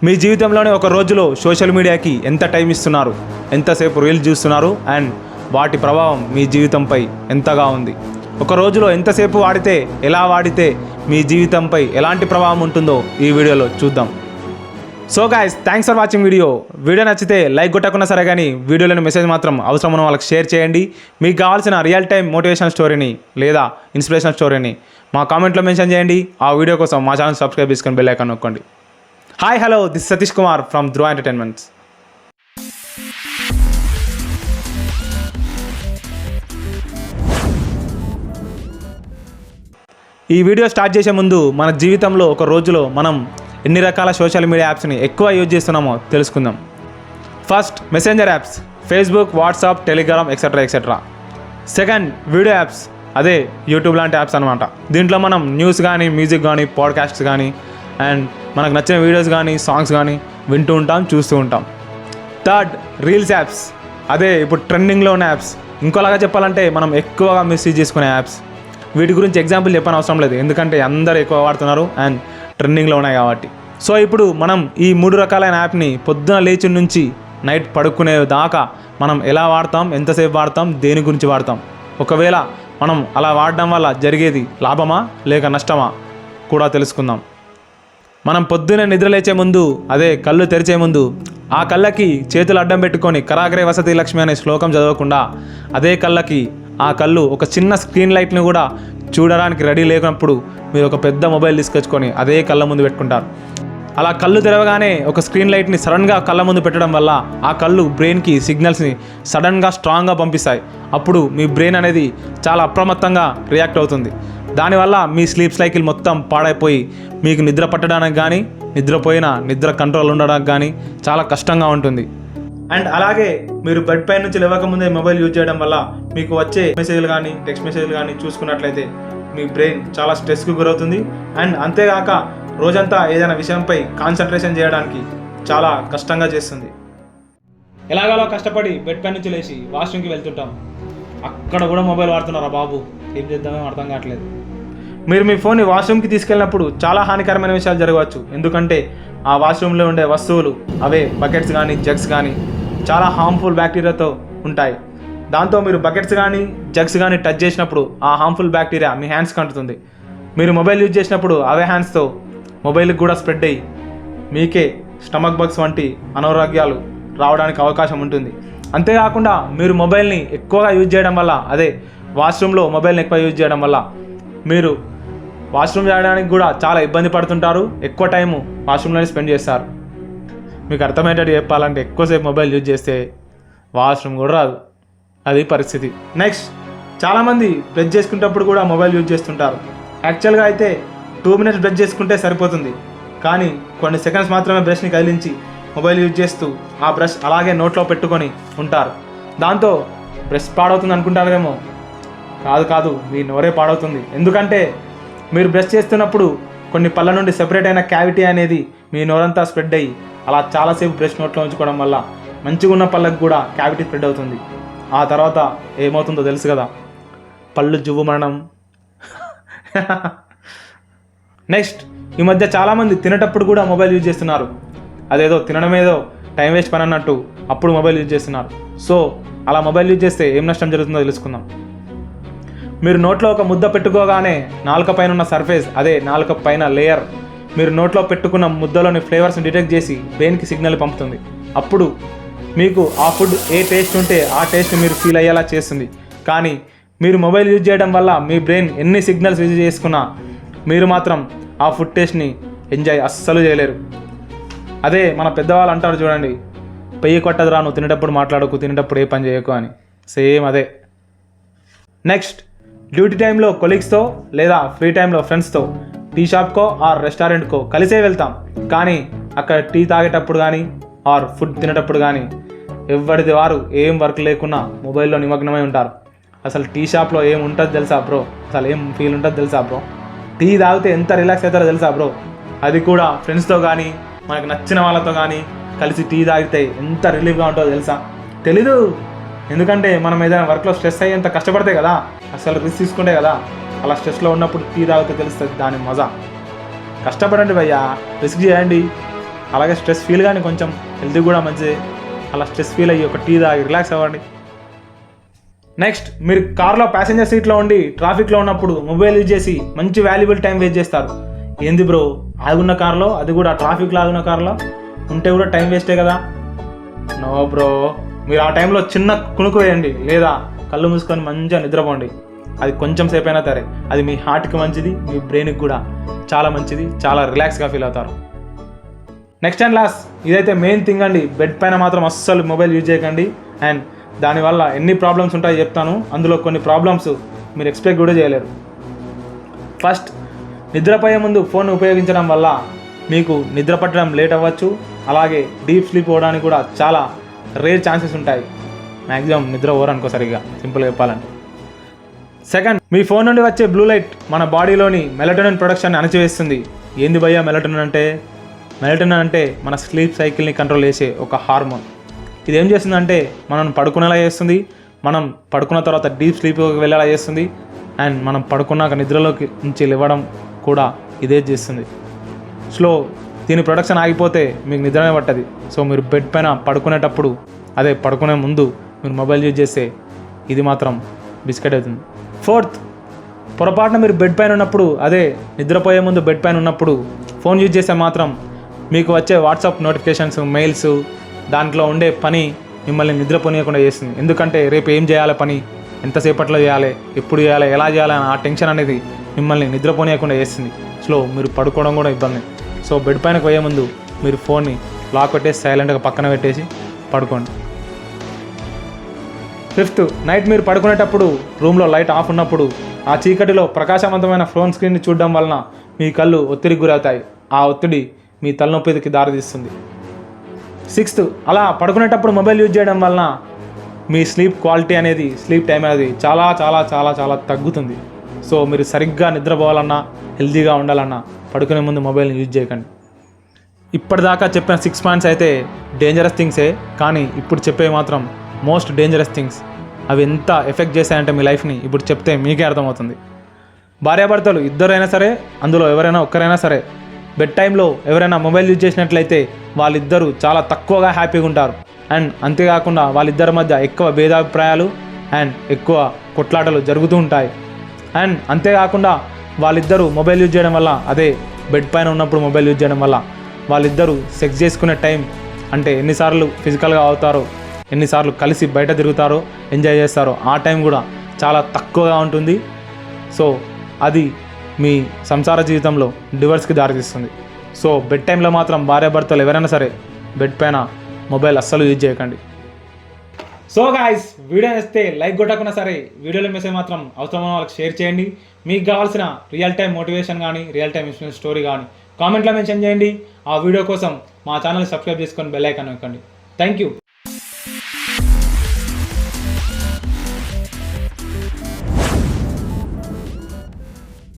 మీ జీవితంలోనే ఒక రోజులో సోషల్ మీడియాకి ఎంత టైం ఇస్తున్నారు, ఎంతసేపు రీల్స్ చూస్తున్నారు అండ్ వాటి ప్రభావం మీ జీవితంపై ఎంతగా ఉంది? ఒక రోజులో ఎంతసేపు వాడితే, ఎలా వాడితే మీ జీవితంపై ఎలాంటి ప్రభావం ఉంటుందో ఈ వీడియోలో చూద్దాం. So guys, thanks for watching video నచ్చితే లైక్ కొట్టకున్నా సరే కానీ వీడియోలోని మెసేజ్ మాత్రం అవసరం ఉన్న వాళ్ళకి షేర్ చేయండి. మీకు కావాల్సిన రియల్ టైం మోటివేషన్ స్టోరీని లేదా ఇన్స్పిరేషనల్ స్టోరీని మా కామెంట్లో మెన్షన్ చేయండి. ఆ వీడియో కోసం మా ఛానల్ సబ్స్క్రైబ్ చేసుకొని బెల్ ఐకాన్ నొక్కండి. Hi hello, this Satish Kumar from Dhruva entertainments. ఈ వీడియో స్టార్ట్ చేసే ముందు మన జీవితంలో ఒక రోజులో మనం ఎన్ని రకాల సోషల్ మీడియా యాప్స్ని ఎక్కువ యూజ్ చేస్తున్నామో తెలుసుకుందాం. First, messenger apps, Facebook, WhatsApp, Telegram etcetera. Second, video apps, అదే యూట్యూబ్ లాంటి యాప్స్ అనమాట. దీంట్లో మనం న్యూస్ కానీ, మ్యూజిక్ కానీ, పాడ్కాస్ట్స్ కానీ అండ్ మనకు నచ్చిన వీడియోస్ కానీ, సాంగ్స్ కానీ వింటూ ఉంటాం, చూస్తూ ఉంటాం. థర్డ్, రీల్స్ యాప్స్, అదే ఇప్పుడు ట్రెండింగ్లో ఉన్న యాప్స్. ఇంకోలాగా చెప్పాలంటే మనం ఎక్కువగా మిస్యూజ్ చేసుకునే యాప్స్. వీటి గురించి ఎగ్జాంపుల్ చెప్పని అవసరం లేదు, ఎందుకంటే అందరూ ఎక్కువ వాడుతున్నారు అండ్ ట్రెండింగ్లో ఉన్నాయి కాబట్టి. సో ఇప్పుడు మనం ఈ 3 రకాలైన యాప్ని పొద్దున లేచి నుంచి నైట్ పడుకునే దాకా మనం ఎలా వాడతాం, ఎంతసేపు వాడతాం, దేని గురించి వాడతాం, ఒకవేళ మనం అలా వాడడం వల్ల జరిగేది లాభమా లేక నష్టమా కూడా తెలుసుకుందాం. మనం పొద్దున్నే నిద్ర లేచే ముందు, అదే కళ్ళు తెరిచే ముందు ఆ కళ్ళకి చేతులు అడ్డం పెట్టుకొని కరాగ్రే వసతి లక్ష్మి అనే శ్లోకం చదవకుండా అదే కళ్ళకి ఆ కళ్ళు ఒక చిన్న స్క్రీన్ లైట్ని కూడా చూడడానికి రెడీ లేనప్పుడు మీరు ఒక పెద్ద మొబైల్ తీసుకొచ్చుకొని అదే కళ్ళ ముందు పెట్టుకుంటారు. అలా కళ్ళు తెరవగానే ఒక స్క్రీన్ లైట్ని సడన్గా కళ్ళ ముందు పెట్టడం వల్ల ఆ కళ్ళు బ్రెయిన్కి సిగ్నల్స్ని సడన్గా స్ట్రాంగ్గా పంపిస్తాయి. అప్పుడు మీ బ్రెయిన్ అనేది చాలా అప్రమత్తంగా రియాక్ట్ అవుతుంది. దానివల్ల మీ స్లీప్ సైకిల్ మొత్తం పాడైపోయి మీకు నిద్ర పట్టడానికి కానీ, నిద్రపోయినా నిద్ర కంట్రోల్ ఉండడానికి కానీ చాలా కష్టంగా ఉంటుంది. అండ్ అలాగే మీరు బెడ్ పై నుంచి లేవకముందే మొబైల్ యూజ్ చేయడం వల్ల మీకు వచ్చే మెసేజ్లు కానీ, టెక్స్ట్ మెసేజ్లు కానీ చూసుకున్నట్లయితే మీ బ్రెయిన్ చాలా స్ట్రెస్కి గురవుతుంది. అండ్ అంతేగాక రోజంతా ఏదైనా విషయంపై కాన్సన్ట్రేషన్ చేయడానికి చాలా కష్టంగా చేస్తుంది. ఎలాగలా కష్టపడి బెడ్ పై నుంచి లేచి వాష్రూమ్కి వెళ్తుంటాం, అక్కడ కూడా మొబైల్ వాడుతున్నారా బాబు, ఏం చేద్దామో అర్థం కావట్లేదు. మీరు మీ ఫోన్ని వాష్రూమ్కి తీసుకెళ్ళినప్పుడు చాలా హానికరమైన విషయాలు జరగవచ్చు. ఎందుకంటే ఆ వాష్రూమ్లో ఉండే వస్తువులు, అవే బకెట్స్ కానీ, జగ్స్ కానీ చాలా హార్మ్ఫుల్ బ్యాక్టీరియాతో ఉంటాయి. దాంతో మీరు బకెట్స్ కానీ, జగ్స్ కానీ టచ్ చేసినప్పుడు ఆ హార్మ్ఫుల్ బ్యాక్టీరియా మీ హ్యాండ్స్కి అంటుతుంది. మీరు మొబైల్ యూజ్ చేసినప్పుడు అవే హ్యాండ్స్తో మొబైల్కి కూడా స్ప్రెడ్ అయ్యి మీకే స్టమక్ బగ్స్ వంటి అనారోగ్యాలు రావడానికి అవకాశం ఉంటుంది. అంతేకాకుండా మీరు మొబైల్ని ఎక్కువగా యూజ్ చేయడం వల్ల, అదే వాష్రూమ్లో మొబైల్ని ఎక్కువ యూజ్ చేయడం వల్ల మీరు వాష్రూమ్ చేయడానికి కూడా చాలా ఇబ్బంది పడుతుంటారు. ఎక్కువ టైము వాష్రూమ్లోనే స్పెండ్ చేస్తారు. మీకు అర్థమయ్యేటట్టు చెప్పాలంటే ఎక్కువసేపు మొబైల్ యూజ్ చేస్తే వాష్రూమ్ కూడా రాదు, అది పరిస్థితి. నెక్స్ట్, చాలామంది బ్రష్ చేసుకునేటప్పుడు కూడా మొబైల్ యూజ్ చేస్తుంటారు. యాక్చువల్గా అయితే 2 minutes బ్రష్ చేసుకుంటే సరిపోతుంది, కానీ కొన్ని సెకండ్స్ మాత్రమే బ్రష్ని కదిలించి మొబైల్ యూజ్ చేస్తూ ఆ బ్రష్ అలాగే నోట్లో పెట్టుకొని ఉంటారు. దాంతో బ్రష్ పాడవుతుంది అనుకుంటారేమో, కాదు, మీ నోరే పాడవుతుంది. ఎందుకంటే మీరు బ్రష్ చేస్తున్నప్పుడు కొన్ని పళ్ళ నుండి సెపరేట్ అయిన క్యావిటీ అనేది మీ నోరంతా స్ప్రెడ్ అయ్యి అలా చాలాసేపు బ్రష్ నోట్లో ఉంచుకోవడం వల్ల మంచిగా ఉన్న పళ్ళకు కూడా క్యావిటీ స్ప్రెడ్ అవుతుంది. ఆ తర్వాత ఏమవుతుందో తెలుసు కదా, పళ్ళు జువ్వుమనడం. నెక్స్ట్, ఈ మధ్య చాలామంది తినేటప్పుడు కూడా మొబైల్ యూజ్ చేస్తున్నారు. అదేదో తినడమేదో టైం వేస్ట్ పని అన్నట్టు అప్పుడు మొబైల్ యూజ్ చేస్తున్నారు. సో అలా మొబైల్ యూజ్ చేస్తే ఏం నష్టం జరుగుతుందో తెలుసుకుందాం. మీరు నోట్లో ఒక ముద్ద పెట్టుకోగానే నాలుక పైన ఉన్న సర్ఫేస్, అదే నాలుక పైన లేయర్, మీరు నోట్లో పెట్టుకున్న ముద్దలోని ఫ్లేవర్స్ని డిటెక్ట్ చేసి బ్రెయిన్కి సిగ్నల్ పంపుతుంది. అప్పుడు మీకు ఆ ఫుడ్ ఏ టేస్ట్ ఉంటే ఆ టేస్ట్ మీరు ఫీల్ అయ్యేలా చేస్తుంది. కానీ మీరు మొబైల్ యూజ్ చేయడం వల్ల మీ బ్రెయిన్ ఎన్ని సిగ్నల్స్ యూజ్ చేసుకున్నా మీరు మాత్రం ఆ ఫుడ్ టేస్ట్ని ఎంజాయ్ అస్సలు చేయలేరు. అదే మన పెద్దవాళ్ళు అంటారు చూడండి, పెయ్యి కొట్టదురా నువ్వు తినేటప్పుడు మాట్లాడకు, తినేటప్పుడు ఏ పని చేయకు అని. సేమ్ అదే. నెక్స్ట్, డ్యూటీ టైంలో కొలీగ్స్తో లేదా ఫ్రీ టైంలో ఫ్రెండ్స్తో టీ షాప్కో ఆర్ రెస్టారెంట్కో కలిసే వెళ్తాం. కానీ అక్కడ టీ తాగేటప్పుడు కానీ ఆర్ ఫుడ్ తినేటప్పుడు కానీ ఎవరిది వారు ఏం వర్క్ లేకున్నా మొబైల్లో నిమగ్నమై ఉంటారు. అసలు టీ షాప్లో ఏం ఉంటుంది తెలుసా బ్రో, అసలు ఏం ఫీల్ ఉంటుంది తెలుసా బ్రో, టీ తాగితే ఎంత రిలాక్స్ అవుతారో తెలుసా బ్రో. అది కూడా ఫ్రెండ్స్తో కానీ మనకు నచ్చిన వాళ్ళతో కానీ కలిసి టీ తాగితే ఎంత రిలీఫ్గా ఉంటుందో తెలుసా? తెలీదు. ఎందుకంటే మనం ఏదైనా వర్క్లో స్ట్రెస్ అయ్యేంత కష్టపడితే కదా, అసలు రిస్క్ తీసుకుంటే కదా, అలా స్ట్రెస్లో ఉన్నప్పుడు టీ తాగితే తెలుస్తుంది దాని మజా. కష్టపడండి భయ్యా, రిస్క్ చేయండి. అలాగే స్ట్రెస్ ఫీల్ కానీ కొంచెం హెల్తీ కూడా మంచిదే. అలా స్ట్రెస్ ఫీల్ అయ్యి ఒక టీ తాగి రిలాక్స్ అవ్వండి. నెక్స్ట్, మీరు కార్లో ప్యాసింజర్ సీట్లో ఉండి ట్రాఫిక్లో ఉన్నప్పుడు మొబైల్ యూజ్ చేసి మంచి వాల్యుబుల్ టైం వేస్ట్ చేస్తారు. ఏంది బ్రో, ఆగున్న కార్లో, అది కూడా ట్రాఫిక్లో ఆగున్న కార్లో ఉంటే కూడా టైం వేస్టే కదా. నో బ్రో, మీరు ఆ టైంలో చిన్న కునుకు వేయండి, లేదా కళ్ళు మూసుకొని మంచిగా నిద్రపోండి. అది కొంచెం సేపు అయినా సరే అది మీ హార్ట్కి మంచిది, మీ బ్రెయిన్కి కూడా చాలా మంచిది, చాలా రిలాక్స్గా ఫీల్ అవుతారు. నెక్స్ట్ అండ్ లాస్ట్, ఇదైతే మెయిన్ థింగ్ అండి, బెడ్ పైన మాత్రం అస్సలు మొబైల్ యూజ్ చేయకండి. అండ్ దానివల్ల ఎన్ని ప్రాబ్లమ్స్ ఉంటాయో చెప్తాను. అందులో కొన్ని ప్రాబ్లమ్స్ మీరు ఎక్స్పెక్ట్ కూడా చేయలేరు. ఫస్ట్, నిద్రపోయే ముందు ఫోన్ ఉపయోగించడం వల్ల మీకు నిద్ర పట్టడం లేట్ అవ్వచ్చు. అలాగే డీప్ స్లీప్ పోవడానికి కూడా చాలా రేర్ ఛాన్సెస్ ఉంటాయి. మ్యాక్సిమం నిద్ర పోరనుకో సరిగ్గా, సింపుల్గా చెప్పాలంటే. సెకండ్, మీ ఫోన్ నుండి వచ్చే బ్లూ లైట్ మన బాడీలోని మెలటోనిన్ ప్రొడక్షన్ అణచివేస్తుంది. ఏంది భయ్యా మెలటోనిన్ అంటే? మెలటోనిన్ అంటే మన స్లీప్ సైకిల్ని కంట్రోల్ చేసే ఒక హార్మోన్. ఇది ఏం చేస్తుందంటే మనం పడుకునేలా చేస్తుంది, మనం పడుకున్న తర్వాత డీప్ స్లీప్కి వెళ్ళేలా చేస్తుంది, అండ్ మనం పడుకున్నాక నిద్రలోకి నుంచి లేవడం కూడా ఇదే చేస్తుంది. దీని ప్రొడక్షన్ ఆగిపోతే మీకు నిద్రనే పట్టది. సో మీరు బెడ్ పైన పడుకునేటప్పుడు, అదే పడుకునే ముందు మీరు మొబైల్ యూజ్ చేస్తే ఇది మాత్రం బిస్కెట్ అవుతుంది. ఫోర్త్, పొరపాటున మీరు బెడ్ పైన ఉన్నప్పుడు, అదే నిద్రపోయే ముందు బెడ్ పైన ఉన్నప్పుడు ఫోన్ యూజ్ చేస్తే మాత్రం మీకు వచ్చే వాట్సాప్ నోటిఫికేషన్స్, మెయిల్స్, దాంట్లో ఉండే పని మిమ్మల్ని నిద్రపోనీయకుండా చేస్తుంది. ఎందుకంటే రేపు ఏం చేయాలి, పని ఎంతసేపట్లో చేయాలి, ఎప్పుడు చేయాలి, ఎలా చేయాలి అని ఆ టెన్షన్ అనేది మిమ్మల్ని నిద్రపోనీయకుండా చేస్తుంది. మీరు పడుకోవడం కూడా ఇబ్బంది. సో బెడ్ పైనకు పోయే ముందు మీరు ఫోన్ని లాక్ పెట్టేసి సైలెంట్గా పక్కన పెట్టేసి పడుకోండి. ఫిఫ్త్, నైట్ మీరు పడుకునేటప్పుడు రూమ్లో లైట్ ఆఫ్ ఉన్నప్పుడు ఆ చీకటిలో ప్రకాశవంతమైన ఫోన్ స్క్రీన్ని చూడడం వలన మీ కళ్ళు ఒత్తిడికి గురవుతాయి. ఆ ఒత్తిడి మీ తలనొప్పికి దారితీస్తుంది. సిక్స్త్, అలా పడుకునేటప్పుడు మొబైల్ యూజ్ చేయడం వలన మీ స్లీప్ క్వాలిటీ అనేది, స్లీప్ టైం అనేది చాలా చాలా చాలా చాలా తగ్గుతుంది. సో మీరు సరిగ్గా నిద్రపోవాలన్నా, హెల్తీగా ఉండాలన్నా పడుకునే ముందు మొబైల్ని యూజ్ చేయకండి. ఇప్పటిదాకా చెప్పిన 6 పాయింట్స్ అయితే డేంజరస్ థింగ్సే, కానీ ఇప్పుడు చెప్పేవి మాత్రం మోస్ట్ డేంజరస్ థింగ్స్. అవి ఎంత ఎఫెక్ట్ చేశాయంటే మీ లైఫ్ని ఇప్పుడు చెప్తే మీకే అర్థమవుతుంది. భార్యాభర్తలు ఇద్దరైనా సరే, అందులో ఎవరైనా ఒక్కరైనా సరే, బెడ్ టైంలో ఎవరైనా మొబైల్ యూజ్ చేసినట్లయితే వాళ్ళిద్దరూ చాలా తక్కువగా హ్యాపీగా ఉంటారు. అండ్ అంతేకాకుండా వాళ్ళిద్దరి మధ్య ఎక్కువ భేదాభిప్రాయాలు అండ్ ఎక్కువ కొట్లాటలు జరుగుతూ ఉంటాయి. అండ్ అంతేకాకుండా వాళ్ళిద్దరూ మొబైల్ యూజ్ చేయడం వల్ల, అదే బెడ్ పైన ఉన్నప్పుడు మొబైల్ యూజ్ చేయడం వల్ల వాళ్ళిద్దరూ సెక్స్ చేసుకునే టైం, అంటే ఎన్నిసార్లు ఫిజికల్గా అవుతారో, ఎన్నిసార్లు కలిసి బయట తిరుగుతారో, ఎంజాయ్ చేస్తారో, ఆ టైం కూడా చాలా తక్కువగా ఉంటుంది. సో అది మీ సంసార జీవితంలో డివోర్స్కి దారితీస్తుంది. సో బెడ్ టైంలో మాత్రం భార్యాభర్తలు ఎవరైనా సరే బెడ్ పైన మొబైల్ అస్సలు యూజ్ చేయకండి. సో గాయ్స్, వీడియో వేస్తే లైక్ కొట్టకుండా సరే వీడియోలో మెసేజ్ మాత్రం అవసరమైన వాళ్ళకి షేర్ చేయండి. మీకు కావాల్సిన రియల్ టైం మోటివేషన్ కానీ, రియల్ టైం ఇన్స్పిరేషన్ స్టోరీ కానీ కామెంట్లో మెన్షన్ చేయండి. ఆ వీడియో కోసం మా ఛానల్ని సబ్స్క్రైబ్ చేసుకొని బెల్ ఐకాన్ నొక్కండి. Thank you.